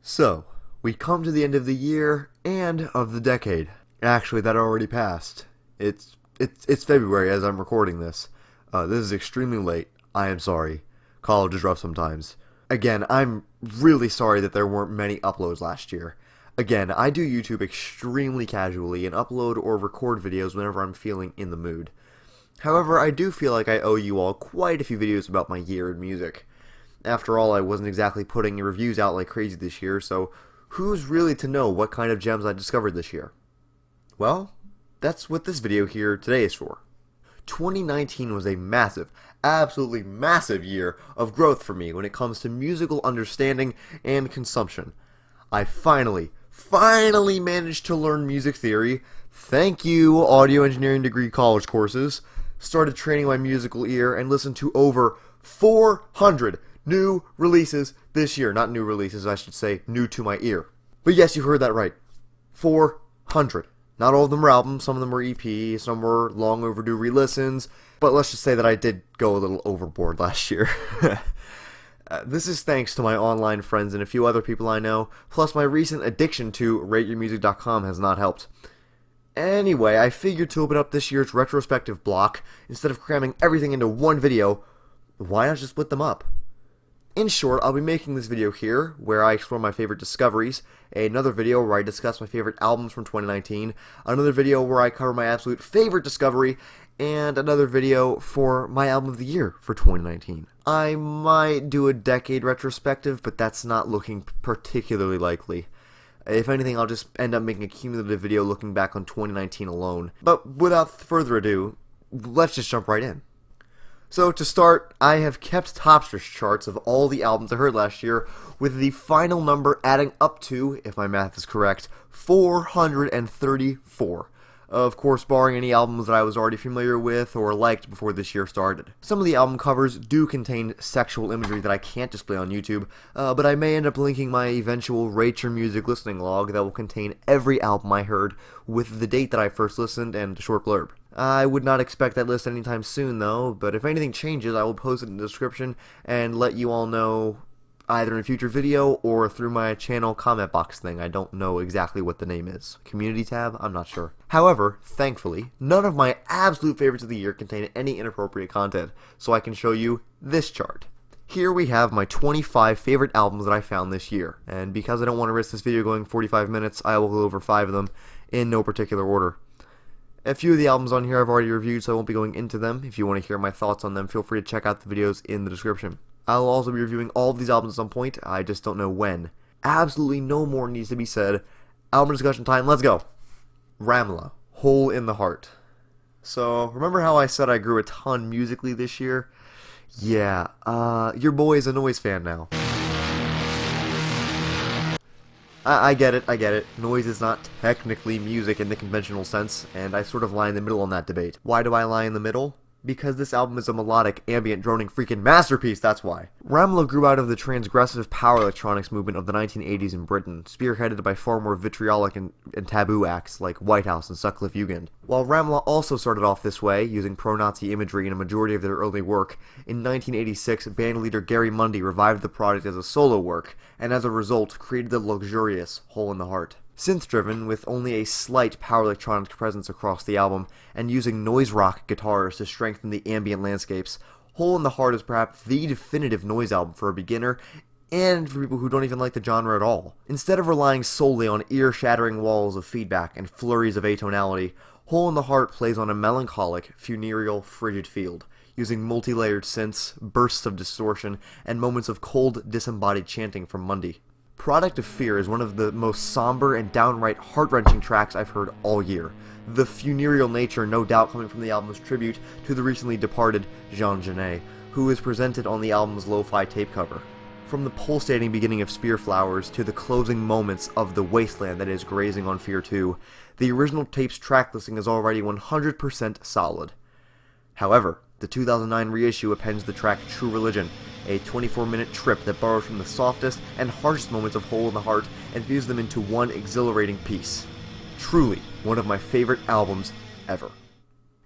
So, we come to the end of the year and of the decade. Actually, that already passed. It's February as I'm recording this. This is extremely late. I am sorry. College is rough sometimes. Again, I'm really sorry that there weren't many uploads last year. Again, I do YouTube extremely casually and upload or record videos whenever I'm feeling in the mood. However, I do feel like I owe you all quite a few videos about my year in music. After all, I wasn't exactly putting reviews out like crazy this year, so who's really to know what kind of gems I discovered this year? Well, that's what this video here today is for. 2019 was a massive, absolutely massive year of growth for me when it comes to musical understanding and consumption. I finally managed to learn music theory. Thank you, audio engineering degree college courses. Started training my musical ear and listened to over 400 new releases this year. Not new releases, I should say, new to my ear. But yes, you heard that right. 400. Not all of them were albums, some of them were EP, some were long overdue re-listens, but let's just say that I did go a little overboard last year. This is thanks to my online friends and a few other people I know, plus my recent addiction to rateyourmusic.com has not helped. Anyway, I figured to open up this year's retrospective block, instead of cramming everything into one video, why not just split them up? In short, I'll be making this video here, where I explore my favorite discoveries, another video where I discuss my favorite albums from 2019, another video where I cover my absolute favorite discovery, and another video for my album of the year for 2019. I might do a decade retrospective, but that's not looking particularly likely. If anything, I'll just end up making a cumulative video looking back on 2019 alone. But without further ado, let's just jump right in. So to start, I have kept Topsters charts of all the albums I heard last year, with the final number adding up to, if my math is correct, 434. Of course, barring any albums that I was already familiar with or liked before this year started. Some of the album covers do contain sexual imagery that I can't display on YouTube, but I may end up linking my eventual Rate Your Music listening log that will contain every album I heard with the date that I first listened and a short blurb. I would not expect that list anytime soon though, but if anything changes I will post it in the description and let you all know either in a future video or through my channel comment box thing. I don't know exactly what the name is. Community tab? I'm not sure. However, thankfully, none of my absolute favorites of the year contain any inappropriate content, so I can show you this chart. Here we have my 25 favorite albums that I found this year, and because I don't want to risk this video going 45 minutes, I will go over 5 of them in no particular order. A few of the albums on here I've already reviewed, so I won't be going into them. If you want to hear my thoughts on them, feel free to check out the videos in the description. I'll also be reviewing all of these albums at some point, I just don't know when. Absolutely no more needs to be said. Album discussion time, let's go! Ramleh, Hole in the Heart. So, remember how I said I grew a ton musically this year? Yeah, your boy is a noise fan now. I get it. Noise is not technically music in the conventional sense, and I sort of lie in the middle on that debate. Why do I lie in the middle? Because this album is a melodic, ambient, droning freaking masterpiece, that's why. Ramleh grew out of the transgressive power electronics movement of the 1980s in Britain, spearheaded by far more vitriolic and taboo acts like Whitehouse and Sutcliffe Jugend. While Ramleh also started off this way, using pro-Nazi imagery in a majority of their early work, in 1986 bandleader Gary Mundy revived the project as a solo work, and as a result created the luxurious Hole in the Heart. Synth-driven, with only a slight power electronic presence across the album, and using noise rock guitars to strengthen the ambient landscapes, Hole in the Heart is perhaps the definitive noise album for a beginner, and for people who don't even like the genre at all. Instead of relying solely on ear-shattering walls of feedback and flurries of atonality, Hole in the Heart plays on a melancholic, funereal, frigid field, using multi-layered synths, bursts of distortion, and moments of cold, disembodied chanting from Mundy. Product of Fear is one of the most somber and downright heart-wrenching tracks I've heard all year. The funereal nature no doubt coming from the album's tribute to the recently departed Jean Genet, who is presented on the album's lo-fi tape cover. From the pulsating beginning of Spear Flowers to the closing moments of the wasteland that is Grazing on Fear 2, the original tape's track listing is already 100% solid. However, the 2009 reissue appends the track True Religion, a 24-minute trip that borrows from the softest and harshest moments of Hole in the Heart and fuses them into one exhilarating piece. Truly, one of my favorite albums ever.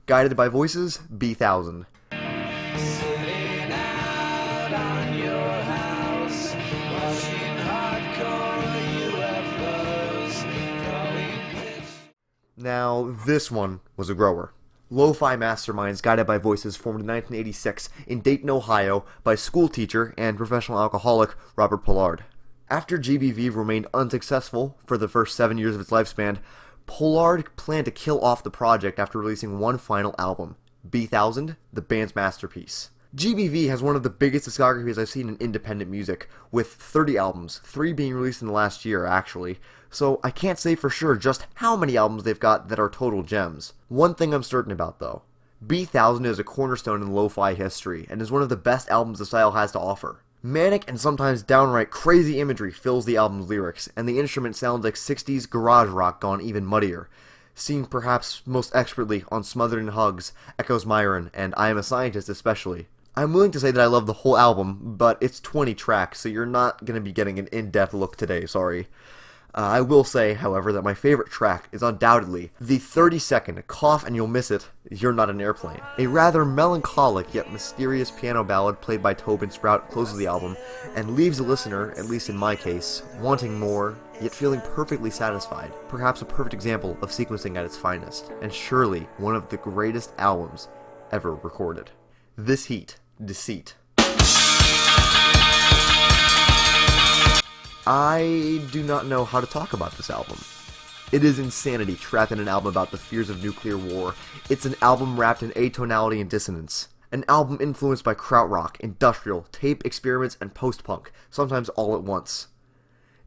Guided by Voices, B1000. Sitting out on your house, watching hardcore Now, this one was a grower. Lo-fi masterminds guided by voices formed in 1986 in Dayton, Ohio by schoolteacher and professional alcoholic Robert Pollard. After GBV remained unsuccessful for the first 7 years of its lifespan, Pollard planned to kill off the project after releasing one final album, B-1000, the band's masterpiece. GBV has one of the biggest discographies I've seen in independent music, with 30 albums, 3 being released in the last year actually, so I can't say for sure just how many albums they've got that are total gems. One thing I'm certain about though, B-1000 is a cornerstone in lo-fi history, and is one of the best albums the style has to offer. Manic and sometimes downright crazy imagery fills the album's lyrics, and the instrument sounds like 60s garage rock gone even muddier. Seen perhaps most expertly on Smothered in Hugs, Echoes Myron, and I Am a Scientist especially. I'm willing to say that I love the whole album, but it's 20 tracks, so you're not going to be getting an in-depth look today, sorry. I will say, however, that my favorite track is undoubtedly the 30-second Cough and You'll Miss It, You're Not an Airplane. A rather melancholic yet mysterious piano ballad played by Tobin Sprout closes the album, and leaves the listener, at least in my case, wanting more, yet feeling perfectly satisfied. Perhaps a perfect example of sequencing at its finest, and surely one of the greatest albums ever recorded. This Heat, Deceit. I do not know how to talk about this album. It is insanity trapped in an album about the fears of nuclear war. It's an album wrapped in atonality and dissonance. An album influenced by krautrock, industrial, tape experiments, and post-punk, sometimes all at once.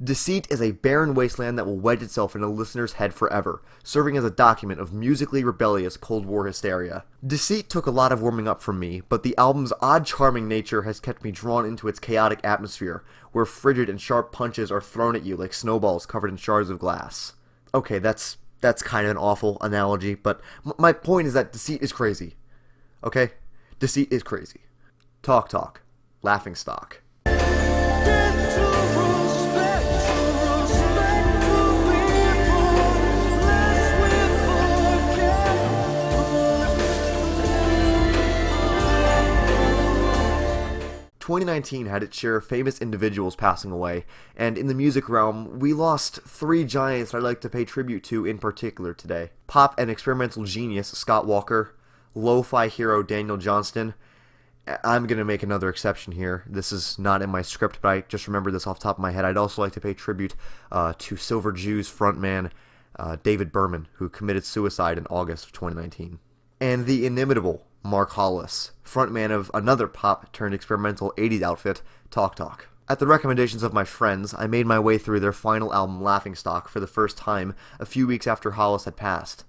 Deceit is a barren wasteland that will wedge itself in a listener's head forever, serving as a document of musically rebellious Cold War hysteria. Deceit took a lot of warming up from me, but the album's odd charming nature has kept me drawn into its chaotic atmosphere, where frigid and sharp punches are thrown at you like snowballs covered in shards of glass. Okay, that's kind of an awful analogy, but my point is that Deceit is crazy. Okay? Deceit is crazy. Talk. Laughingstock. 2019 had its share of famous individuals passing away, and in the music realm, we lost 3 giants I'd like to pay tribute to in particular today. Pop and experimental genius Scott Walker, lo-fi hero Daniel Johnston. I'm going to make another exception here. This is not in my script, but I just remembered this off the top of my head. I'd also like to pay tribute to Silver Jews frontman David Berman, who committed suicide in August of 2019. And the inimitable Mark Hollis, frontman of another pop-turned-experimental 80s outfit, Talk. At the recommendations of my friends, I made my way through their final album, Laughingstock, for the first time a few weeks after Hollis had passed.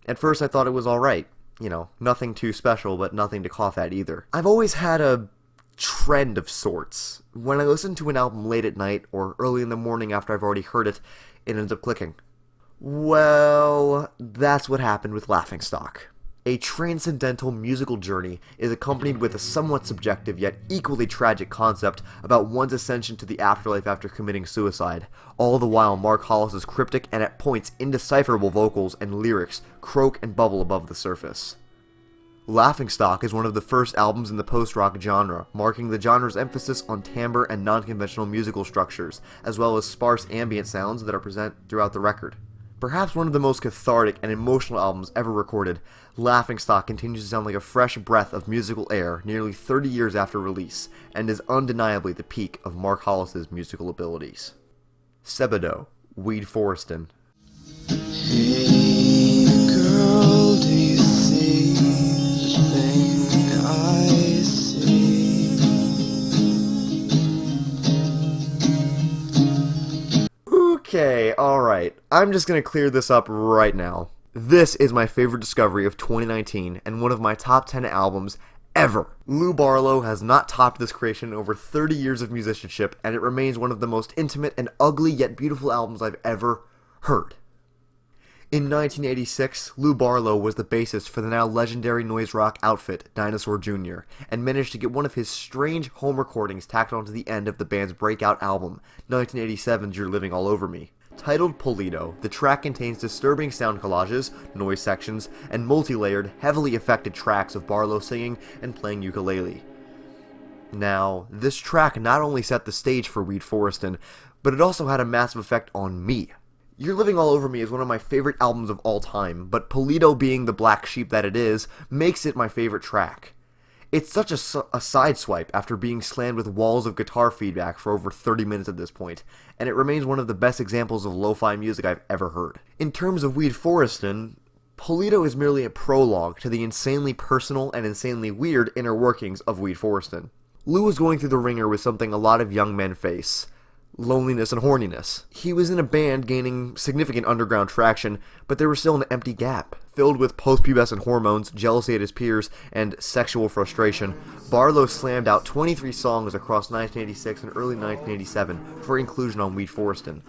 At first I thought it was alright. You know, nothing too special, but nothing to cough at either. I've always had a trend of sorts. When I listen to an album late at night, or early in the morning after I've already heard it, it ends up clicking. Well, that's what happened with Laughingstock. A transcendental musical journey is accompanied with a somewhat subjective yet equally tragic concept about one's ascension to the afterlife after committing suicide, all the while Mark Hollis' cryptic and at points indecipherable vocals and lyrics croak and bubble above the surface. Laughingstock is one of the first albums in the post-rock genre, marking the genre's emphasis on timbre and non-conventional musical structures, as well as sparse ambient sounds that are present throughout the record. Perhaps one of the most cathartic and emotional albums ever recorded, Laughingstock continues to sound like a fresh breath of musical air nearly 30 years after release, and is undeniably the peak of Mark Hollis' musical abilities. Sebadoh, Weed Forestin. Hey girl, do you see the thing I see? Okay, alright. I'm just gonna clear this up right now. This is my favorite discovery of 2019 and one of my top 10 albums ever. Lew Barlow has not topped this creation in over 30 years of musicianship, and it remains one of the most intimate and ugly yet beautiful albums I've ever heard. In 1986, Lew Barlow was the bassist for the now legendary noise rock outfit Dinosaur Jr., and managed to get one of his strange home recordings tacked onto the end of the band's breakout album, 1987's You're Living All Over Me. Titled Polito, the track contains disturbing sound collages, noise sections, and multi-layered, heavily affected tracks of Barlow singing and playing ukulele. Now, this track not only set the stage for Weed Forestin, but it also had a massive effect on me. You're Living All Over Me is one of my favorite albums of all time, but Polito, being the black sheep that it is, makes it my favorite track. It's such a sideswipe after being slammed with walls of guitar feedback for over 30 minutes at this point, and it remains one of the best examples of lo-fi music I've ever heard. In terms of Weed Forestin, Polito is merely a prologue to the insanely personal and insanely weird inner workings of Weed Forestin. Lew was going through the ringer with something a lot of young men face: loneliness and horniness. He was in a band gaining significant underground traction, but there was still an empty gap. Filled with post-pubescent hormones, jealousy at his peers, and sexual frustration, Barlow slammed out 23 songs across 1986 and early 1987 for inclusion on Weed Forestin,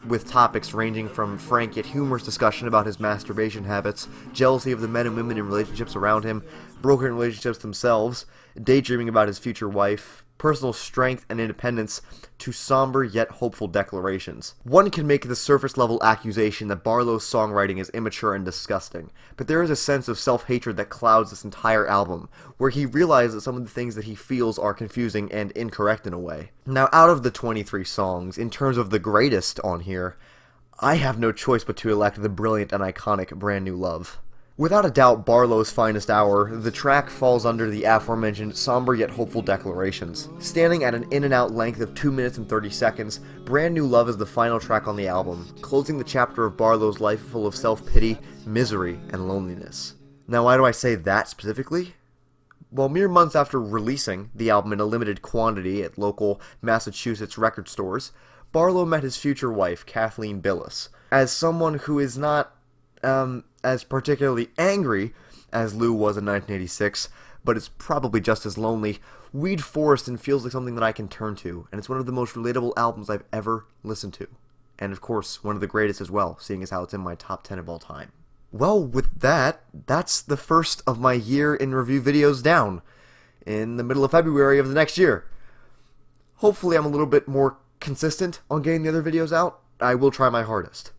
with topics ranging from frank yet humorous discussion about his masturbation habits, jealousy of the men and women in relationships around him, broken relationships themselves, daydreaming about his future wife, personal strength and independence, to somber yet hopeful declarations. One can make the surface-level accusation that Barlow's songwriting is immature and disgusting, but there is a sense of self-hatred that clouds this entire album, where he realizes that some of the things that he feels are confusing and incorrect in a way. Now, out of the 23 songs, in terms of the greatest on here, I have no choice but to elect the brilliant and iconic Brand New Love. Without a doubt Barlow's finest hour, the track falls under the aforementioned somber yet hopeful declarations. Standing at an in-and-out length of 2 minutes and 30 seconds, Brand New Love is the final track on the album, closing the chapter of Barlow's life full of self-pity, misery, and loneliness. Now, why do I say that specifically? Well, mere months after releasing the album in a limited quantity at local Massachusetts record stores, Barlow met his future wife, Kathleen Billis. As someone who is not as particularly angry as Lew was in 1986, but it's probably just as lonely, Weed Forestin feels like something that I can turn to, and it's one of the most relatable albums I've ever listened to. And of course, one of the greatest as well, seeing as how it's in my top 10 of all time. Well, with that, that's the first of my year in review videos down, in the middle of February of the next year. Hopefully I'm a little bit more consistent on getting the other videos out. I will try my hardest.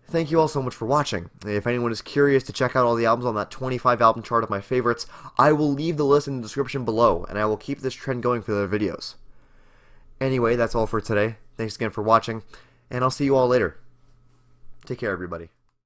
Thank you all so much for watching. If anyone is curious to check out all the albums on that 25 album chart of my favorites, I will leave the list in the description below, and I will keep this trend going for the other videos. Anyway, that's all for today. Thanks again for watching, and I'll see you all later. Take care, everybody.